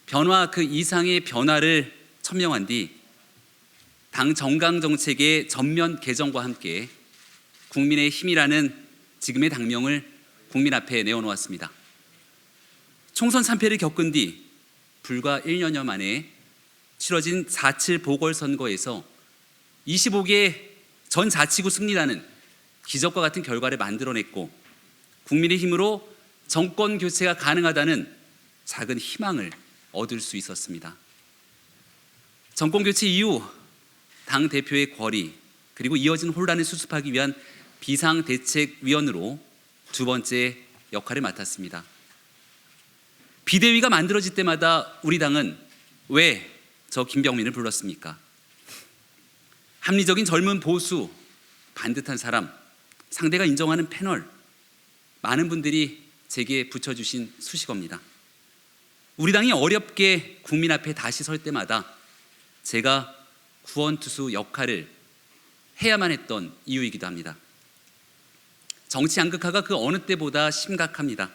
변화 그 이상의 변화를 천명한 뒤 당 정강 정책의 전면 개정과 함께 국민의 힘이라는 지금의 당명을 국민 앞에 내어놓았습니다. 총선 참패를 겪은 뒤 불과 1년여 만에 치러진 4.7 보궐선거에서 25개 전 자치구 승리라는 기적과 같은 결과를 만들어냈고 국민의 힘으로 정권 교체가 가능하다는 작은 희망을 얻을 수 있었습니다. 정권 교체 이후 당 대표의 권리 그리고 이어진 혼란을 수습하기 위한 비상대책위원으로 두 번째 역할을 맡았습니다. 비대위가 만들어질 때마다 우리 당은 왜 저 김병민을 불렀습니까? 합리적인 젊은 보수, 반듯한 사람, 상대가 인정하는 패널, 많은 분들이 제게 붙여주신 수식어입니다. 우리 당이 어렵게 국민 앞에 다시 설 때마다 제가 구원투수 역할을 해야만 했던 이유이기도 합니다. 정치 양극화가 그 어느 때보다 심각합니다.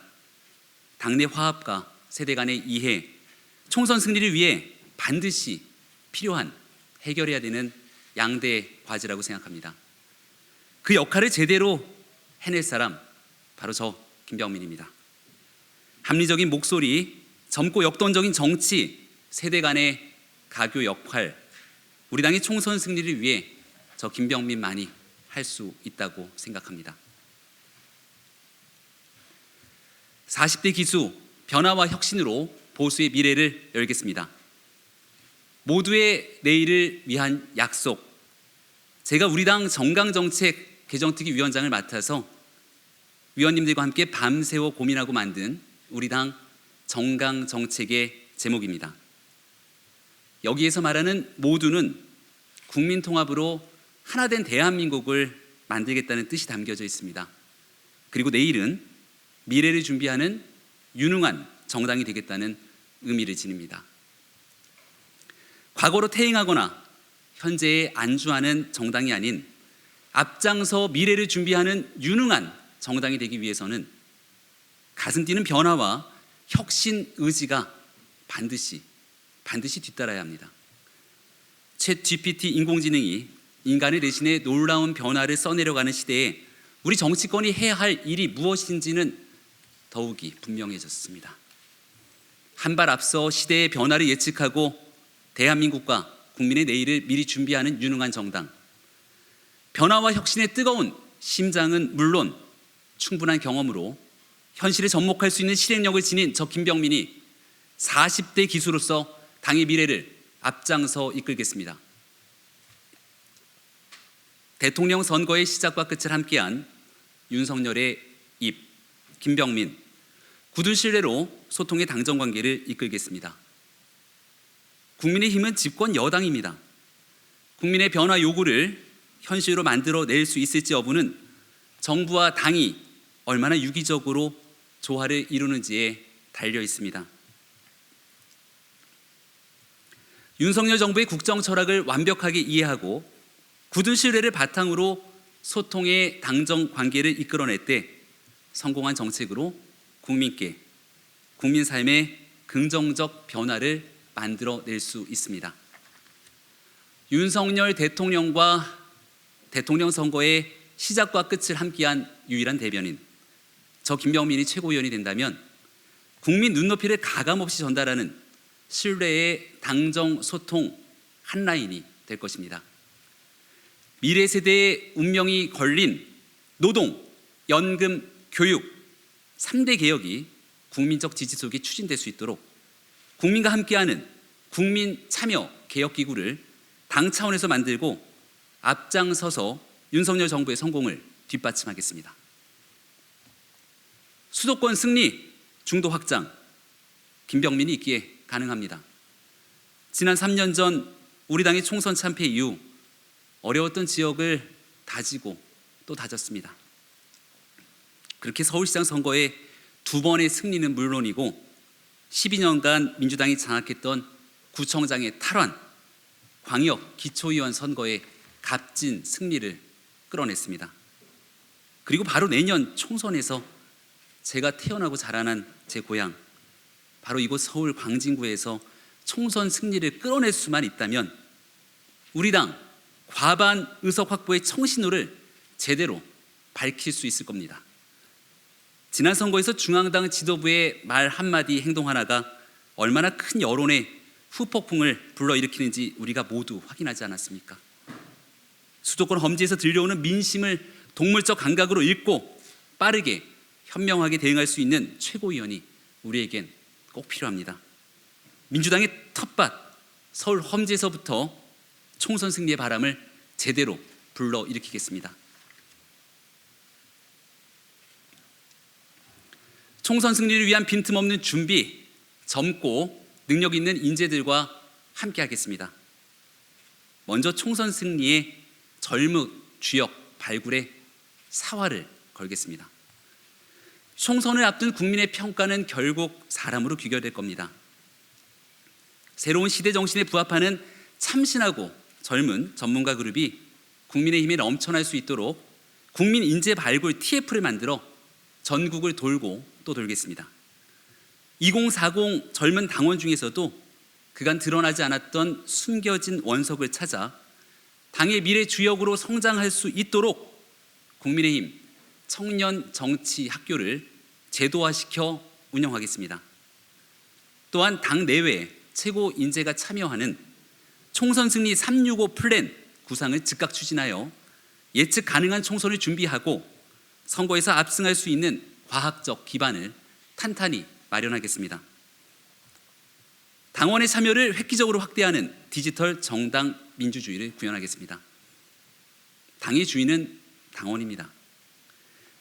당내 화합과 세대 간의 이해, 총선 승리를 위해 반드시 필요한 해결해야 되는 양대 과제라고 생각합니다. 그 역할을 제대로 해낼 사람 바로 저 김병민입니다. 합리적인 목소리, 젊고 역동적인 정치, 세대 간의 가교 역할, 우리 당의 총선 승리를 위해 저 김병민만이 할 수 있다고 생각합니다. 40대 기수, 변화와 혁신으로 보수의 미래를 열겠습니다. 모두의 내일을 위한 약속. 제가 우리 당 정강정책 개정특위 위원장을 맡아서 위원님들과 함께 밤새워 고민하고 만든 우리 당 정강정책의 제목입니다. 여기에서 말하는 모두는 국민통합으로 하나된 대한민국을 만들겠다는 뜻이 담겨져 있습니다. 그리고 내일은 미래를 준비하는 유능한 정당이 되겠다는 의미를 지닙니다. 과거로 퇴행하거나 현재에 안주하는 정당이 아닌 앞장서 미래를 준비하는 유능한 정당이 되기 위해서는 가슴 뛰는 변화와 혁신 의지가 반드시 뒤따라야 합니다. 챗 GPT 인공지능이 인간의 대신에 놀라운 변화를 써내려가는 시대에 우리 정치권이 해야 할 일이 무엇인지는 더욱이 분명해졌습니다. 한 발 앞서 시대의 변화를 예측하고 대한민국과 국민의 내일을 미리 준비하는 유능한 정당, 변화와 혁신의 뜨거운 심장은 물론 충분한 경험으로 현실에 접목할 수 있는 실행력을 지닌 저 김병민이 40대 기수로서 당의 미래를 앞장서 이끌겠습니다. 대통령 선거의 시작과 끝을 함께한 윤석열의 입, 김병민, 굳은 신뢰로 소통의 당정관계를 이끌겠습니다. 국민의힘은 집권 여당입니다. 국민의 변화 요구를 현실로 만들어낼 수 있을지 여부는 정부와 당이 얼마나 유기적으로 조화를 이루는지에 달려 있습니다. 윤석열 정부의 국정 철학을 완벽하게 이해하고 굳은 신뢰를 바탕으로 소통의 당정 관계를 이끌어낼 때 성공한 정책으로 국민께, 국민 삶의 긍정적 변화를 만들어낼 수 있습니다. 윤석열 대통령과 대통령 선거의 시작과 끝을 함께한 유일한 대변인, 저 김병민이 최고위원이 된다면 국민 눈높이를 가감없이 전달하는 신뢰의 당정 소통 한 라인이 될 것입니다. 미래 세대의 운명이 걸린 노동, 연금, 교육 3대 개혁이 국민적 지지 속에 추진될 수 있도록 국민과 함께하는 국민 참여 개혁기구를 당 차원에서 만들고 앞장서서 윤석열 정부의 성공을 뒷받침하겠습니다. 수도권 승리, 중도 확장, 김병민이 있기에 가능합니다. 지난 3년 전 우리 당의 총선 참패 이후 어려웠던 지역을 다지고 또 다졌습니다. 그렇게 서울시장 선거의 2번의 승리는 물론이고 12년간 민주당이 장악했던 구청장의 탈환, 광역 기초의원 선거의 값진 승리를 끌어냈습니다. 그리고 바로 내년 총선에서 제가 태어나고 자라난 제 고향 바로 이곳 서울 광진구에서 총선 승리를 끌어낼 수만 있다면 우리 당 과반 의석 확보의 청신호를 제대로 밝힐 수 있을 겁니다. 지난 선거에서 중앙당 지도부의 말 한마디 행동 하나가 얼마나 큰 여론의 후폭풍을 불러일으키는지 우리가 모두 확인하지 않았습니까? 수도권 험지에서 들려오는 민심을 동물적 감각으로 읽고 빠르게 현명하게 대응할 수 있는 최고위원이 우리에겐 꼭 필요합니다. 민주당의 텃밭 서울 험지에서부터 총선 승리의 바람을 제대로 불러일으키겠습니다. 총선 승리를 위한 빈틈없는 준비, 젊고 능력 있는 인재들과 함께 하겠습니다. 먼저 총선 승리의 젊은 주역 발굴에 사활을 걸겠습니다. 총선을 앞둔 국민의 평가는 결국 사람으로 귀결될 겁니다. 새로운 시대 정신에 부합하는 참신하고 젊은 전문가 그룹이 국민의힘에 넘쳐날 수 있도록 국민 인재 발굴 TF를 만들어 전국을 돌고 또 돌겠습니다. 2040 젊은 당원 중에서도 그간 드러나지 않았던 숨겨진 원석을 찾아 당의 미래 주역으로 성장할 수 있도록 국민의힘 청년 정치 학교를 제도화시켜 운영하겠습니다. 또한 당 내외 최고 인재가 참여하는 총선 승리 365 플랜 구상을 즉각 추진하여 예측 가능한 총선을 준비하고 선거에서 압승할 수 있는 과학적 기반을 탄탄히 마련하겠습니다. 당원의 참여를 획기적으로 확대하는 디지털 정당 민주주의를 구현하겠습니다. 당의 주인은 당원입니다.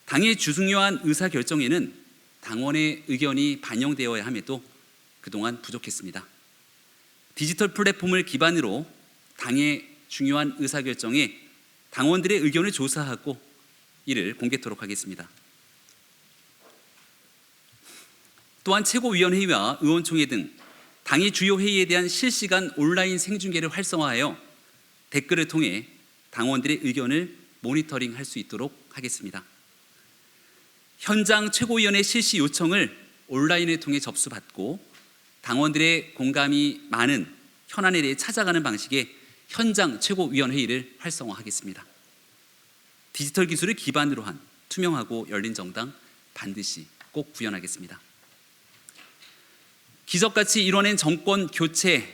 당의 중요한 의사결정에는 당원의 의견이 반영되어야 함에도 그동안 부족했습니다. 디지털 플랫폼을 기반으로 당의 중요한 의사결정에 당원들의 의견을 조사하고 이를 공개토록 하겠습니다. 또한 최고위원회의와 의원총회 등 당의 주요 회의에 대한 실시간 온라인 생중계를 활성화하여 댓글을 통해 당원들의 의견을 모니터링할 수 있도록 하겠습니다. 현장 최고위원회 실시 요청을 온라인을 통해 접수받고 당원들의 공감이 많은 현안에 대해 찾아가는 방식의 현장 최고위원회의를 활성화하겠습니다. 디지털 기술을 기반으로 한 투명하고 열린 정당 반드시 꼭 구현하겠습니다. 기적같이 이뤄낸 정권 교체,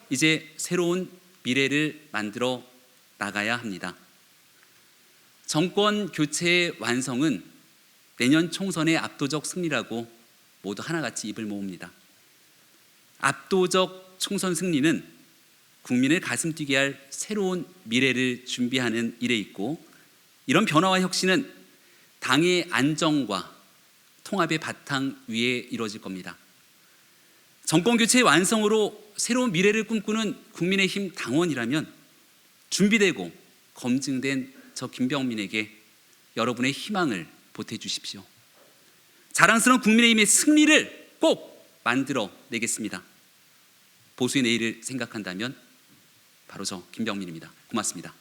이제 새로운 미래를 만들어 나가야 합니다. 정권 교체의 완성은 내년 총선의 압도적 승리라고 모두 하나같이 입을 모읍니다. 압도적 총선 승리는 국민을 가슴 뛰게 할 새로운 미래를 준비하는 일에 있고, 이런 변화와 혁신은 당의 안정과 통합의 바탕 위에 이루어질 겁니다. 정권 교체의 완성으로 새로운 미래를 꿈꾸는 국민의힘 당원이라면 준비되고 검증된 저 김병민에게 여러분의 희망을 보태주십시오. 자랑스러운 국민의힘의 승리를 꼭 만들어 내겠습니다. 보수의 내일을 생각한다면 바로 저 김병민입니다. 고맙습니다.